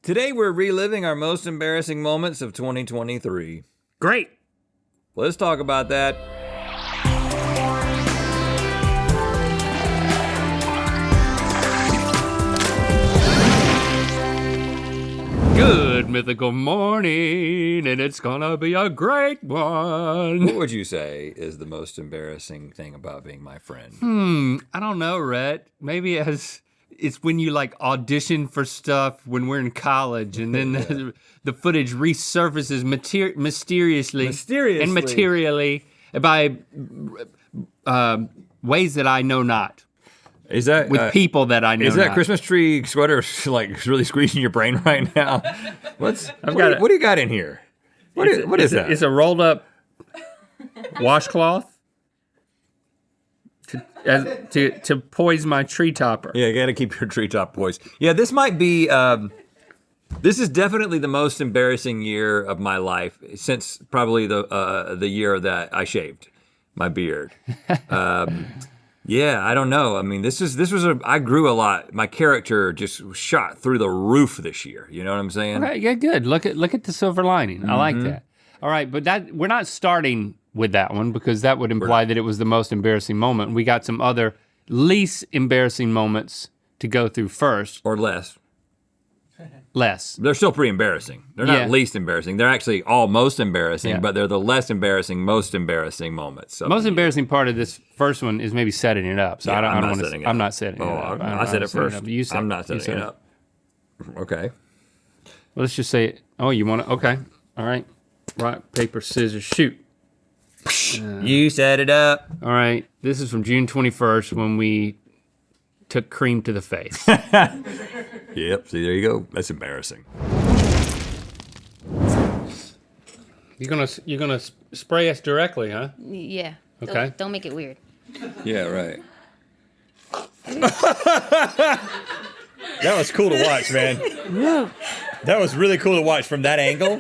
Today we're reliving our most embarrassing moments of 2023. Great. Let's talk about that. Good mythical morning, and it's gonna be a great one. What would you say is the most embarrassing thing about being my friend? I don't know, Rhett. Maybe it's when you like audition for stuff when we're in college, and then the footage resurfaces mysteriously and materially by ways that I know not. Is that with people that I know? Is that not. Christmas tree sweater like really squeezing your brain right now? What do you got in here? What is that? It's a rolled up washcloth to poise my tree topper. Yeah, you gotta keep your treetop poised. Yeah, this might be, this is definitely the most embarrassing year of my life since probably the year that I shaved my beard. Yeah, I don't know. I mean, I grew a lot. My character just shot through the roof this year. You know what I'm saying? Okay, yeah, good. Look at the silver lining. I like that. All right, but we're not starting with that one because that would imply that it was the most embarrassing moment. We got some other least embarrassing moments to go through first. Or less. Less. They're still pretty embarrassing. They're not least embarrassing. They're actually all most embarrassing, but they're the less embarrassing, most embarrassing moments. So. Most embarrassing part of this first one is maybe setting it up. So yeah, I don't I'm want to. I'm not setting it up. I said it first. I'm not setting it up. Okay. Well, let's just say it. Oh, you want to? Okay. All right. Rock, paper, scissors, shoot. You set it up. All right. This is from June 21st when we took cream to the face. Yep, see, there you go. That's embarrassing. You're gonna spray us directly, huh? Yeah. Okay. Don't make it weird. Yeah, right. That was cool to watch, man. That was really cool to watch from that angle.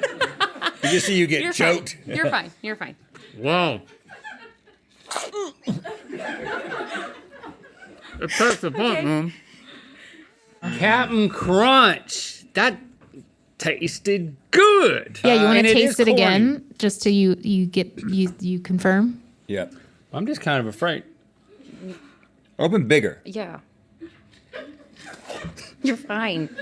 You just see you get choked. Fine. You're fine. You're fine. Wow. It takes a bunch, man. Captain Crunch. That tasted good. Yeah, you want to taste it corny. again, just so you confirm. Yeah. I'm just kind of afraid. Open bigger. Yeah. You're fine.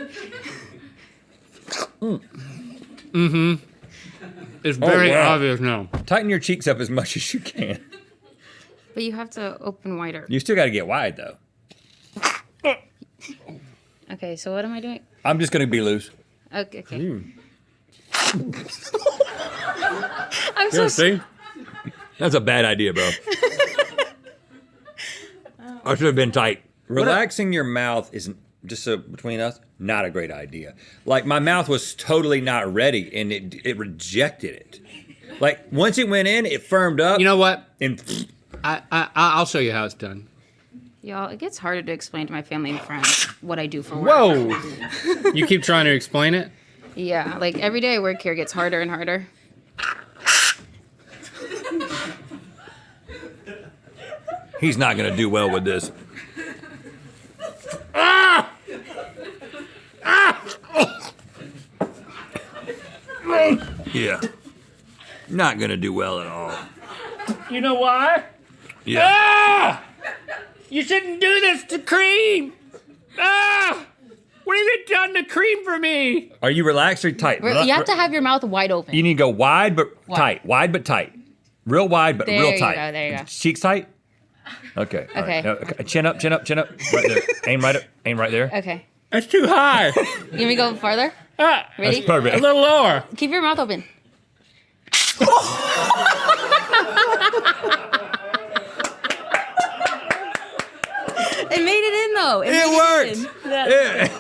It's very obvious now. Tighten your cheeks up as much as you can. But you have to open wider. You still got to get wide, though. Okay, so what am I doing? I'm just going to be loose. Okay. I'm so See? That's a bad idea, bro. I should have been tight. Relaxing your mouth isn't, just so between us, not a great idea. Like, my mouth was totally not ready, and it rejected it. Like, once it went in, it firmed up. You know what? And I'll show you how it's done. Y'all, it gets harder to explain to my family and friends what I do for work. Whoa! You keep trying to explain it? Yeah, like every day I work here gets harder and harder. he's not going to do well with this. Yeah. Not going to do well at all. You know why? Yeah. Ah! You shouldn't do this to cream! Ah! What have you done to cream for me? Are you relaxed or tight? You have to have your mouth wide open. You need to go wide but tight. Wide but tight. Real wide but real tight. There you go. Cheeks tight? Okay. all Okay. right. Now, chin up. Right there. Aim right there. Okay. That's too high. You want me to go farther? Ah, Ready? That's perfect. a little lower. Keep your mouth open. It made it in though. It worked.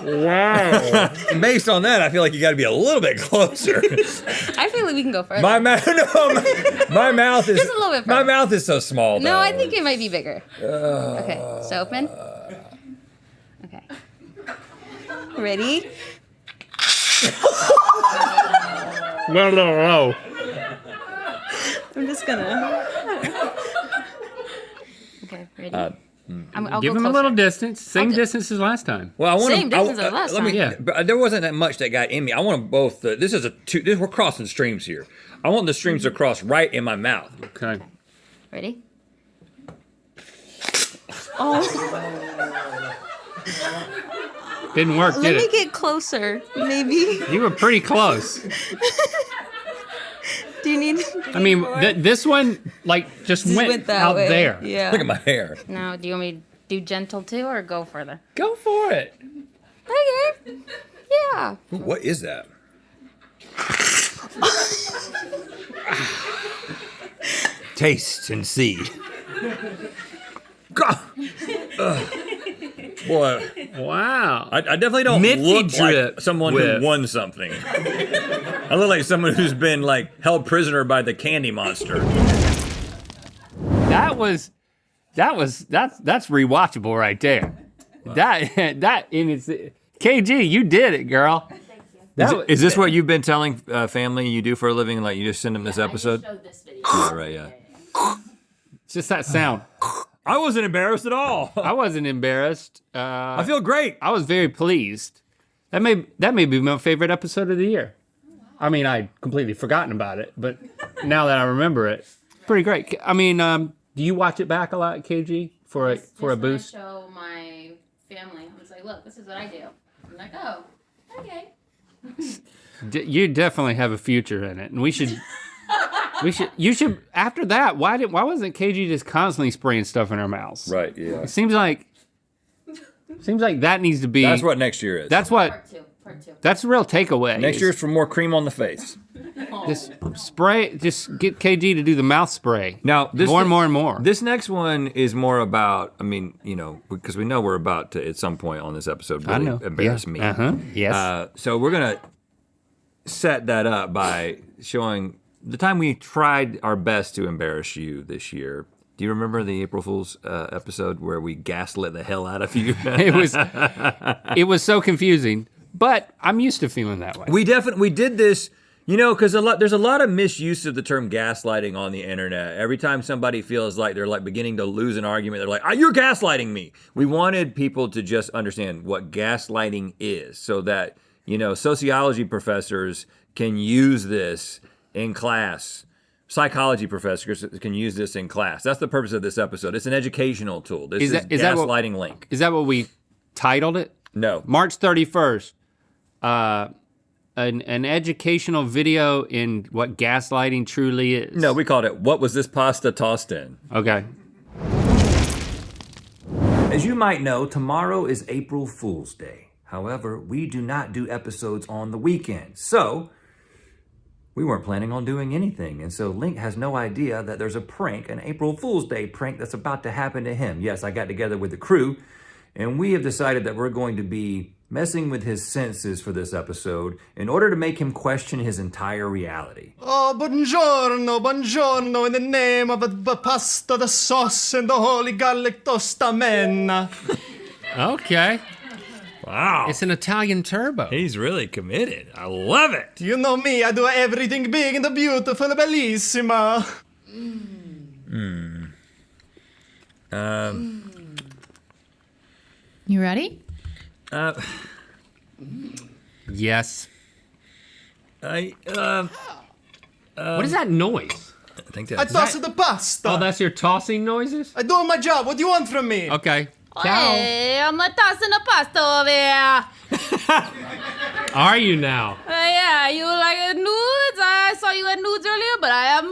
Wow. Based on that, I feel like you got to be a little bit closer. I feel like we can go further. my mouth is Just a little bit my further. mouth is so small. No, though. I think it might be bigger. Okay, so open. Okay. Ready? Well, I'm just gonna. Okay, ready? I'll Give go him a closer. little distance. Same do- distance as last time. Well, I want Same distance as last time. Yeah. But there wasn't that much that got in me. I want them both. We're crossing streams here. I want the streams to cross right in my mouth. Okay. Ready? Oh, Didn't work, let did me it? get closer, maybe. You were pretty close. Do you need? I mean, this one like just went that out way. there. Yeah. Look at my hair. Now, do you want me to do gentle too, or go further? Go for it. Okay. Yeah. Ooh, what is that? Taste and see. God. Boy, Wow. I definitely don't Mithy look drip like someone whip. who won something. I look like someone who's been like held prisoner by the candy monster. that's rewatchable right there. That in its KG, you did it, girl. Is this what you've been telling family you do for a living? Like you just send them this episode? this video. Yeah, right, yeah. It's just that sound. I wasn't embarrassed at all. I wasn't embarrassed. I feel great. I was very pleased. That may be my favorite episode of the year. I mean, I'd completely forgotten about it, but now that I remember it, pretty great. I mean, do you watch it back a lot, KG, for a boost? Show my family. I was like, look, this is what I do. I'm like, oh, okay. You definitely have a future in it, and you should. After that, why wasn't KG just constantly spraying stuff in our mouths? Right, yeah. It seems like that needs to be. That's what next year is. That's what. Part two. That's the real takeaway. Next is year's for more cream on the face. just spray. Just get KG to do the mouth spray. Now, this more and more and more. This next one is more about, I mean, you know, because we know we're about to, at some point on this episode, I really know. embarrass me. Yes. So we're going to set that up by showing the time we tried our best to embarrass you this year. Do you remember the April Fool's episode where we gaslit the hell out of you? it was so confusing, but I'm used to feeling that way. We did this, you know, because there's a lot of misuse of the term gaslighting on the internet. Every time somebody feels like they're like beginning to lose an argument, they're like, "You're gaslighting me." We wanted people to just understand what gaslighting is, so that, you know, sociology professors can use this in class. Psychology professors can use this in class. That's the purpose of this episode. It's an educational tool. This is gaslighting link. Is that what we titled it? No. March 31st. An educational video in what gaslighting truly is. No, we called it, "What Was This Pasta Tossed In?" Okay. As you might know, tomorrow is April Fool's Day. However, we do not do episodes on the weekend. So, we weren't planning on doing anything. And so Link has no idea that there's a prank, an April Fool's Day prank that's about to happen to him. Yes, I got together with the crew, and we have decided that we're going to be messing with his senses for this episode in order to make him question his entire reality. Oh, buongiorno, buongiorno, in the name of the pasta, the sauce, and the holy garlic tostamena. Okay. Wow. It's an Italian turbo. He's really committed. I love it. You know me, I do everything big and the beautiful, bellissima. You ready? Yes. I What is that noise? think I that's toss the pasta. Oh, that's your tossing noises? I do my job. What do you want from me? Okay. Cow. Hey, I'm not tossing the pasta over here. Are you now? Yeah, you like nudes? I saw you at nudes earlier, but I have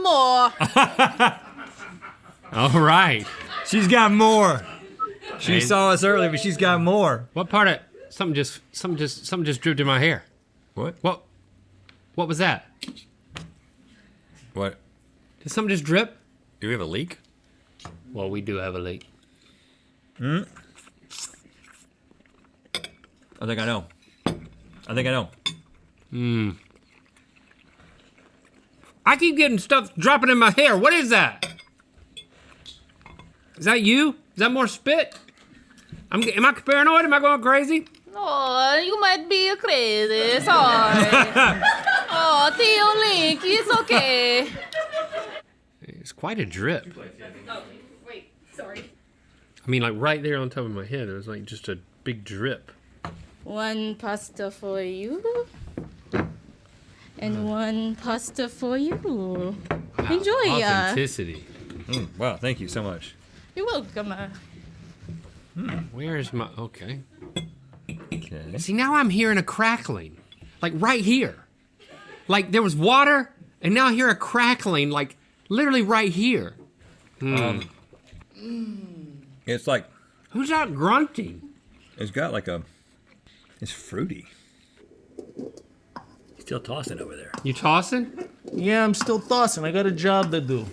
more. All right. She's got more. She Hey. saw us earlier, but she's got more. What part of something just dripped in my hair? what? What was that? What? Did something just drip? Do we have a leak? Well, we do have a leak. I think I know. I keep getting stuff dropping in my hair. What is that? Is that you? Is that more spit? Am I paranoid? Am I going crazy? Oh, you might be crazy. Sorry. Oh, Theo Link, it's okay. It's quite a drip. Oh, wait, sorry. I mean, like right there on top of my head, it was like just a big drip. One pasta for you. And one pasta for you. Enjoy. Authenticity. Wow, thank you so much. You're welcome. Where is my... Okay. Okay. See, now I'm hearing a crackling. Like right here. Like there was water, and now I hear a crackling, like literally right here. It's like, Who's that grunting? it's got like a, it's fruity. Still tossing over there. You tossing? Yeah, I'm still tossing. I got a job to do.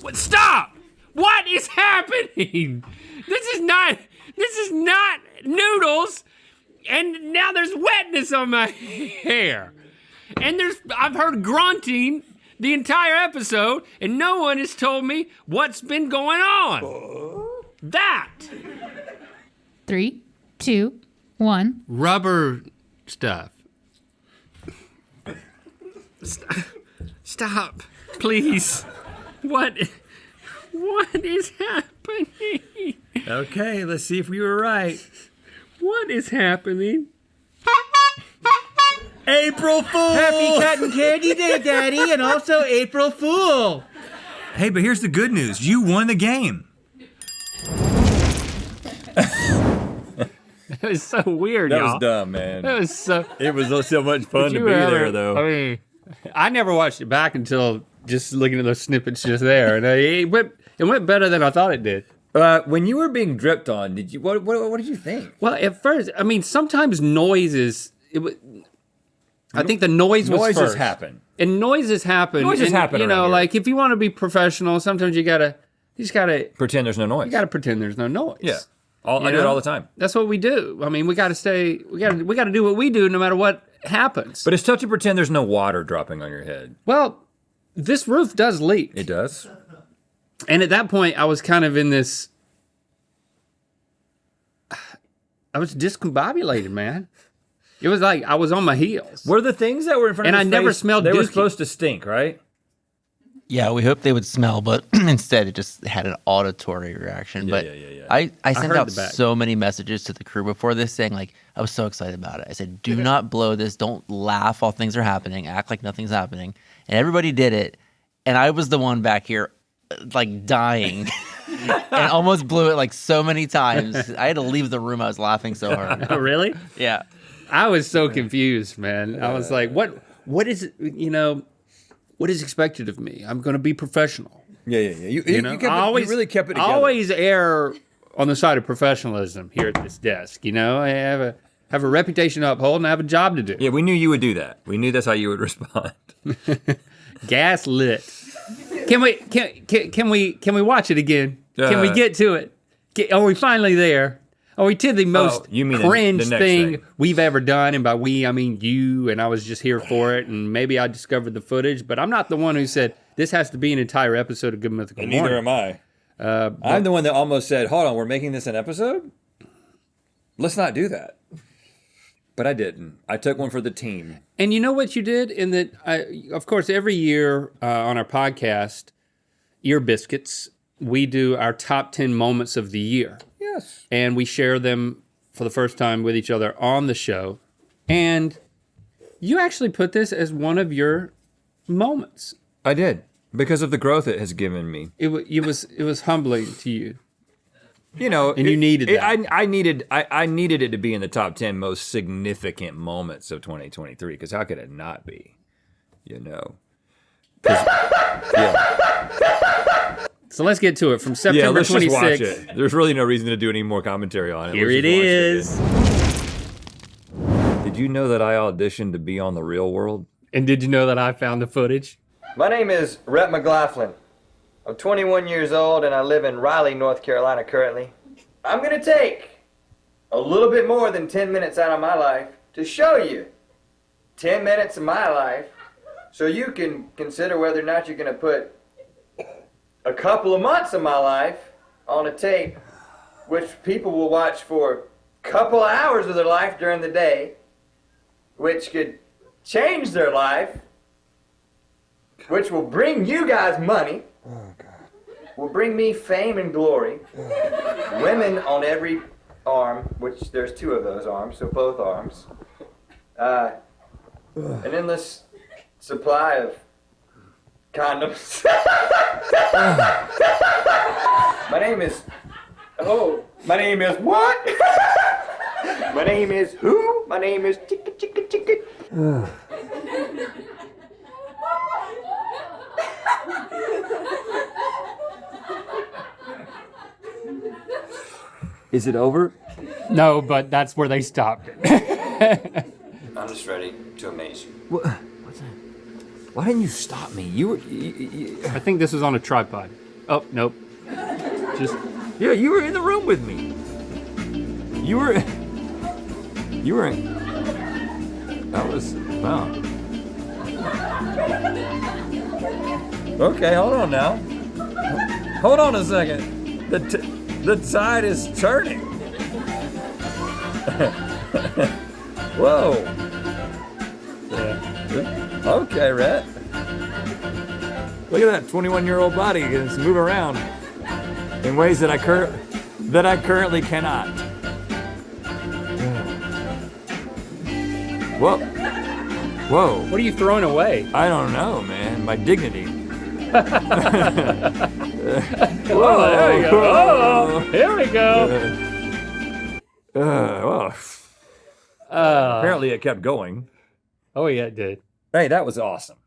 What? Stop! What is happening? This is not noodles, and now there's wetness on my hair. And I've heard grunting the entire episode, and no one has told me what's been going on. That 3, 2, 1. rubber stuff. Stop, please. What is happening? Okay, let's see if we were right. What is happening? April Fool! Happy Cotton Candy Day, Daddy, and also April Fool. Hey, but here's the good news. You won the game. It was so weird, That y'all. was dumb, man. It was so... It was so much fun to you be ever- there, though. I mean, I never watched it back until just looking at those snippets just there, and it went better than I thought it did. When you were being dripped on, did you what did you think? Well, at first, I mean, sometimes noises. I think the noise was Noises first. happen. And noises happen. Noises and, happen You know, around here. like if you want to be professional, sometimes you just gotta Pretend there's no noise. pretend there's no noise. Yeah. I do You it know? all the time. That's what we do. I mean, we gotta do what we do no matter what happens. But it's tough to pretend there's no water dropping on your head. Well, this roof does leak. It does? And at that point, I was kind of in this. I was discombobulated, man. It was like I was on my heels. Were the things that were in front And of I his never face, smelled they were dookie. supposed to stink, right? Yeah, we hoped they would smell, but instead it just had an auditory reaction. Yeah, but yeah. I sent heard out the back. so many messages to the crew before this saying, like, I was so excited about it. I said, do not blow this. Don't laugh while things are happening. Act like nothing's happening. And everybody did it. And I was the one back here, like, dying. And almost blew it, like, so many times. I had to leave the room. I was laughing so hard. Oh, really? Yeah. I was so confused, man. I was like, what is, what is expected of me? I'm going to be professional. Yeah. You really kept it together. I always err on the side of professionalism here at this desk. I have a reputation to uphold and I have a job to do. Yeah, we knew you would do that. We knew that's how you would respond. Gas lit. Can we watch it again? Can we get to it? Are we finally there? Are we to the most you mean cringe the next thing we've ever done? And by we, I mean you, and I was just here for it, and maybe I discovered the footage, but I'm not the one who said this has to be an entire episode of Good Mythical And Morning. neither am I. I'm the one that almost said, hold on, we're making this an episode? Let's not do that. But I didn't. I took one for the team. And you know what you did? In that, of course, every year on our podcast, Ear Biscuits, we do our top 10 moments of the year. Yes. And we share them for the first time with each other on the show. And you actually put this as one of your moments. I did. Because of the growth it has given me. It was humbling to you. And you needed that. I needed it to be in the top 10 most significant moments of 2023. Because how could it not be? 'Cause- yeah. So let's get to it. From September Yeah, let's 26th. just watch it. There's really no reason to do any more commentary on it. Here Let's it just watch is. again. Did you know that I auditioned to be on The Real World? And did you know that I found the footage? My name is Rhett McLaughlin. I'm 21 years old and I live in Raleigh, North Carolina currently. I'm gonna take a little bit more than 10 minutes out of my life to show you 10 minutes of my life so you can consider whether or not you're gonna put a couple of months of my life on a tape which people will watch for a couple of hours of their life during the day, which could change their life which will bring you guys money, will bring me fame and glory, women on every arm, which there's 2 of those arms, so both arms, an endless supply of condoms. My name is what? My name is who? My name is Chicka Chicka Chicka. Is it over? No, but that's where they stopped it. I'm just ready to amaze you. What's that? Why didn't you stop me? I think this was on a tripod. Oh, nope. Yeah, you were in the room with me. You were that was, wow. Okay, hold on now. Hold on a second. The tide is turning. Whoa. Yeah. Okay, Rhett. Look at that 21-year-old body. It can move around in ways that I currently cannot. Whoa. Whoa. What are you throwing away? I don't know, man. My dignity. Whoa, there we go. Oh, here we go. Well, apparently it kept going. Oh, yeah, it did. Hey, that was awesome.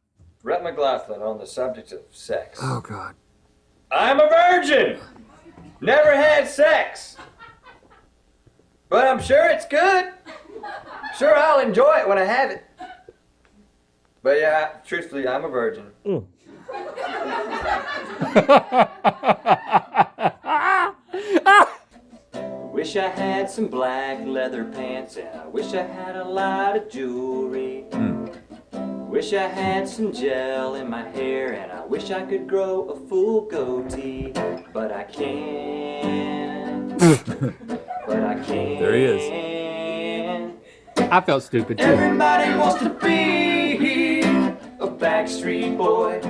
Rhett McLaughlin on the subject of sex. Oh, God. I'm a virgin! Never had sex! But I'm sure it's good. Sure, I'll enjoy it when I have it. But yeah, truthfully, I'm a virgin. Wish I had some black leather pants, and I wish I had a lot of jewelry. Wish I had some gel in my hair, and I wish I could grow a full goatee. But I can't. But I can't. There he is. I felt stupid too. Everybody wants to be a Backstreet Boy.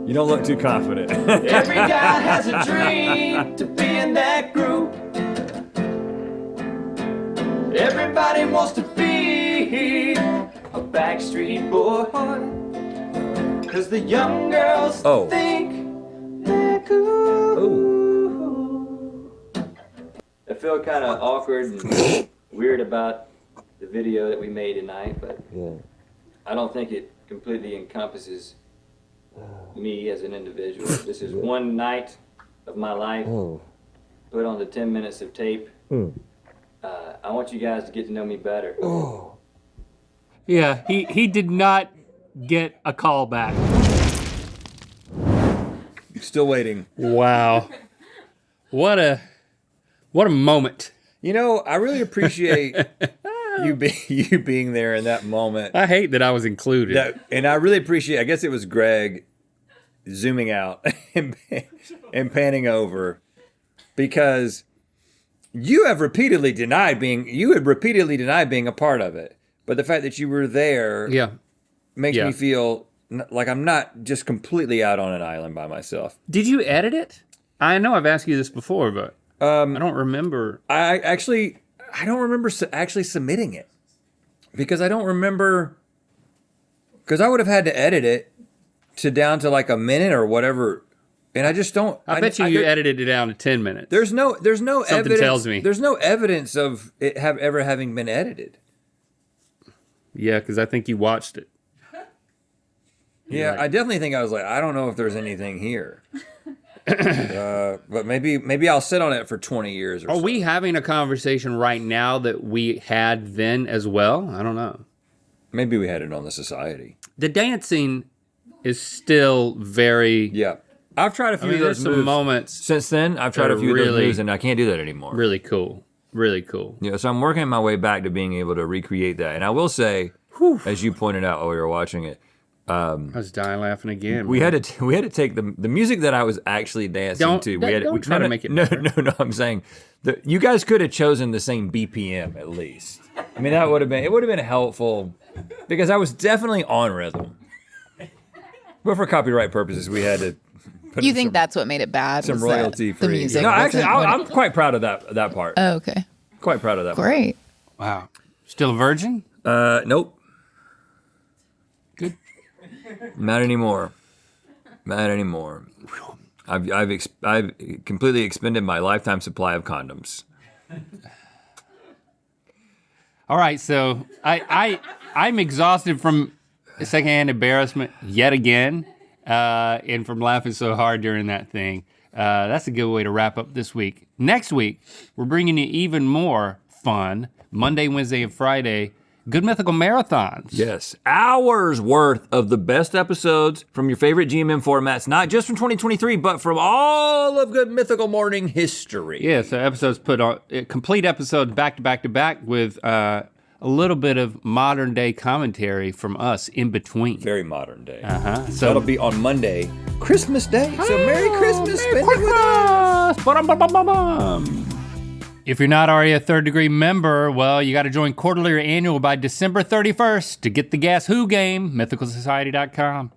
You don't look too confident. Every guy has a dream to be in that group. Everybody wants to be a Backstreet Boy. 'Cause the young girls think they're cool. I feel kind of awkward and weird about the video that we made tonight, but I don't think it completely encompasses me as an individual. This is one night of my life put onto 10 minutes of tape. I want you guys to get to know me better. Yeah, he did not get a call back. Still waiting. Wow. What a moment. You know, I really appreciate you being there in that moment. I hate that I was included. And I really appreciate, I guess it was Greg zooming out and panning over, because you had repeatedly denied being a part of it. But the fact that you were there makes me feel like I'm not just completely out on an island by myself. Did you edit it? I know I've asked you this before, but I don't remember. I don't remember actually submitting it, because I don't remember, because I would have had to edit it down to like a minute or whatever, and I just don't. I bet you edited it down to 10 minutes. There's no Something evidence. tells me. There's no evidence of it ever having been edited. Yeah, because I think you watched it. Yeah, Right. I definitely think I was like, I don't know if there's anything here. But maybe I'll sit on it for 20 years or so. Are we having a conversation right now that we had then as well? I don't know. Maybe we had it on the society. The dancing is still very... Yeah. I've tried a few of those there's some moves. moments Since then, I've tried a few of those moves, and I can't do that anymore. Really cool. Really cool. Yeah, so I'm working my way back to being able to recreate that. And I will say, as you pointed out while we were watching it, I was dying laughing again. we had to take the music that I was actually dancing to. Don't try to make it no, better. no. I'm saying that you guys could have chosen the same BPM at least. I mean, it would have been helpful, because I was definitely on rhythm. But for copyright purposes, we had to put You in think some, that's what made it bad? some was that royalty the free. music? No, actually, wasn't what- I'm quite proud of that part. Oh, okay. Quite proud of that part. Great. Wow. Still a virgin? Nope. Good. Not anymore. Not anymore. I've completely expended my lifetime supply of condoms. All right, so I'm exhausted from secondhand embarrassment yet again, and from laughing so hard during that thing. That's a good way to wrap up this week. Next week, we're bringing you even more fun. Monday, Wednesday, and Friday, Good Mythical Marathons. Yes, hours worth of the best episodes from your favorite GMM formats, not just from 2023, but from all of Good Mythical Morning history. Yeah, so episodes put on, complete episodes back to back to back with a little bit of modern day commentary from us in between. Very modern day. So that'll be on Monday, Christmas Day. So Merry Christmas, spend it with us. Ba-dum-ba-bum-bum. If you're not already a Third Degree member, well, you got to join quarterly or annual by December 31st to get the Guess Who game, mythicalsociety.com.